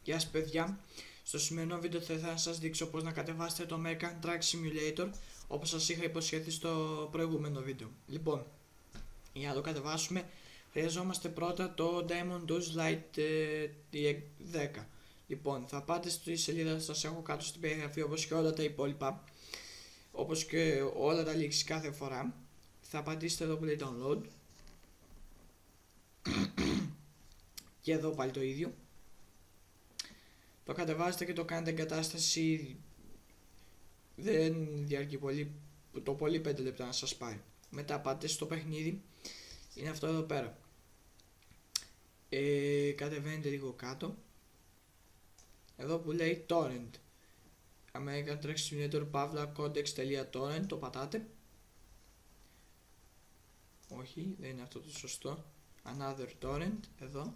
Γεια σας παιδιά, στο σημερινό βίντεο θα ήθελα να σας δείξω πώς να κατεβάσετε το American Truck Simulator όπως σας είχα υποσχεθεί στο προηγούμενο βίντεο. Λοιπόν, για να το κατεβάσουμε χρειαζόμαστε πρώτα το Diamond Dodge Lite 10. Λοιπόν, θα πάτε στη σελίδα που σας έχω κάτω στην περιγραφή όπως και όλα τα υπόλοιπα, όπως και όλα τα links κάθε φορά. Θα πατήσετε εδώ που λέει download και εδώ πάλι το ίδιο. Το κατεβάζετε και το κάνετε εγκατάσταση, δεν διαρκεί πολύ, το πολύ 5 λεπτά να σας πάρει. Μετά πάτε στο παιχνίδι, είναι αυτό εδώ πέρα. Κατεβαίνετε λίγο κάτω, εδώ που λέει torrent, American Truck Simulator Pavla Codex.torrent, το πατάτε. Όχι, δεν είναι αυτό το σωστό. Another torrent, εδώ.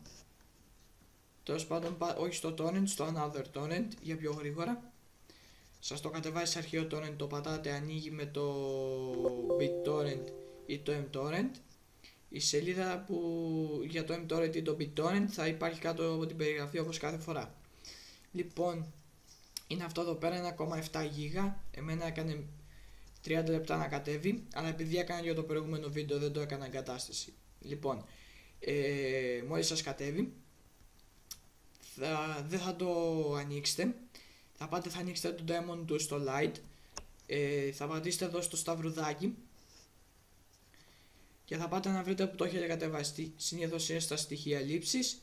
Τέλος πάντων, όχι στο torrent, στο another torrent για πιο γρήγορα. Σας το κατεβάζει σε αρχείο torrent, το πατάτε, ανοίγει με το BitTorrent ή το mTorrent. Η σελίδα που για το mTorrent ή το BitTorrent θα υπάρχει κάτω από την περιγραφή όπως κάθε φορά. Λοιπόν, είναι αυτό εδώ πέρα 1,7 GB. Εμένα έκανε 30 λεπτά να κατέβει, αλλά επειδή έκανα για το προηγούμενο βίντεο δεν το έκανα εγκατάσταση. Λοιπόν, μόλις σας κατέβει, δεν θα το ανοίξετε. Θα ανοίξετε το Diamond του στο Lite. Θα πατήσετε εδώ στο σταυρουδάκι και θα πάτε να βρείτε που το έχετε κατεβάσει. Συνήθως είναι στα στοιχεία λήψης.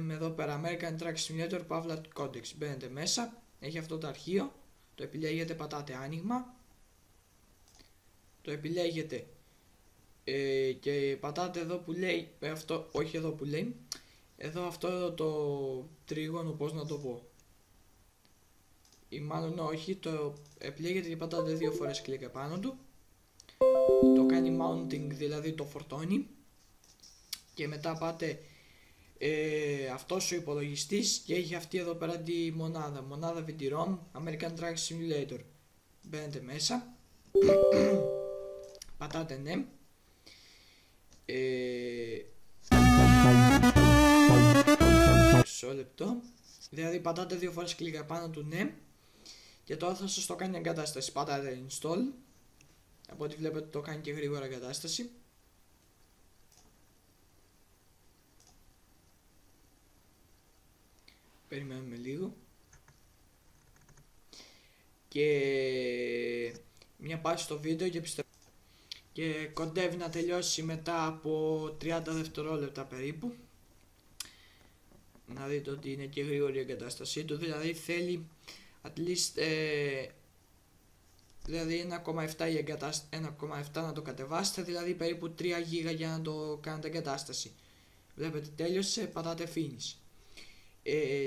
Εδώ πέρα American Truck Simulator Pavla Codex. Μπαίνετε μέσα, έχει αυτό το αρχείο. Το επιλέγετε, πατάτε άνοιγμα. Το επιλέγετε και πατάτε εδώ που λέει αυτό, όχι εδώ που λέει. Εδώ αυτό εδώ το τρίγωνο, πώς να το πω, ή μάλλον όχι, το επιλέγετε και πατάτε 2 φορές κλικ επάνω του. Το κάνει mounting, δηλαδή το φορτώνει. Και μετά πάτε αυτός ο υπολογιστής και έχει αυτή εδώ πέρα τη μονάδα VD-ROM American Truck Simulator. Μπαίνετε μέσα, πατάτε ναι. Μισό λεπτό. Δηλαδή πατάτε 2 φορές κλικ πάνω του ναι. Και τώρα θα σας το κάνει εγκατάσταση. Πατάτε install. Από ό,τι βλέπετε το κάνει και γρήγορα εγκατάσταση. Περιμένουμε λίγο. Και μια πάση στο βίντεο και κοντεύει να τελειώσει μετά από 30 δευτερόλεπτα περίπου. Να δείτε ότι είναι και γρήγορη η εγκατάστασή του, δηλαδή θέλει at least δηλαδή 1,7 να το κατεβάσετε, δηλαδή περίπου 3 GB για να το κάνετε εγκατάσταση. Βλέπετε τέλειωσε, πατάτε finish.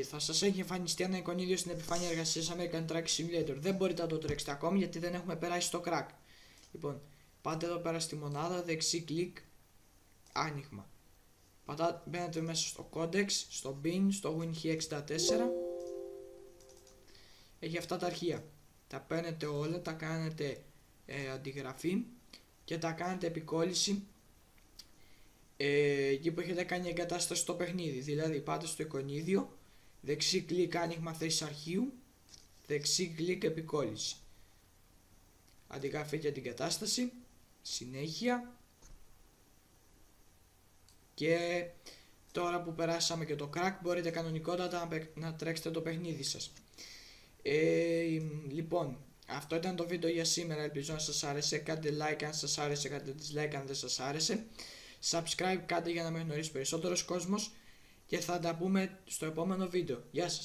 Θα σας έχει εμφανιστεί ένα εικονίδιο στην επιφάνεια εργασίας American Truck Simulator. Δεν μπορείτε να το τρέξετε ακόμη γιατί δεν έχουμε περάσει στο crack. Λοιπόν, πάτε εδώ πέρα στη μονάδα, δεξί κλικ, άνοιγμα. Μπαίνετε μέσα στο Codex, στο bin, στο WinHE64. Έχει αυτά τα αρχεία. Τα παίρνετε όλα, τα κάνετε αντιγραφή και τα κάνετε επικόλληση εκεί που έχετε κάνει εγκατάσταση στο παιχνίδι. Δηλαδή πάτε στο εικονίδιο, δεξί κλικ άνοιγμα θέσης αρχείου, δεξί κλικ επικόλληση. Αντιγραφή και αντικατάσταση, συνέχεια. Και τώρα που περάσαμε και το crack μπορείτε κανονικότατα να τρέξετε το παιχνίδι σας. Λοιπόν, αυτό ήταν το βίντεο για σήμερα, ελπίζω να σας άρεσε. Κάντε like αν σας άρεσε, κάντε dislike αν δεν σας άρεσε. Subscribe κάντε για να με γνωρίσει περισσότερος κόσμος και θα τα πούμε στο επόμενο βίντεο. Γεια σας.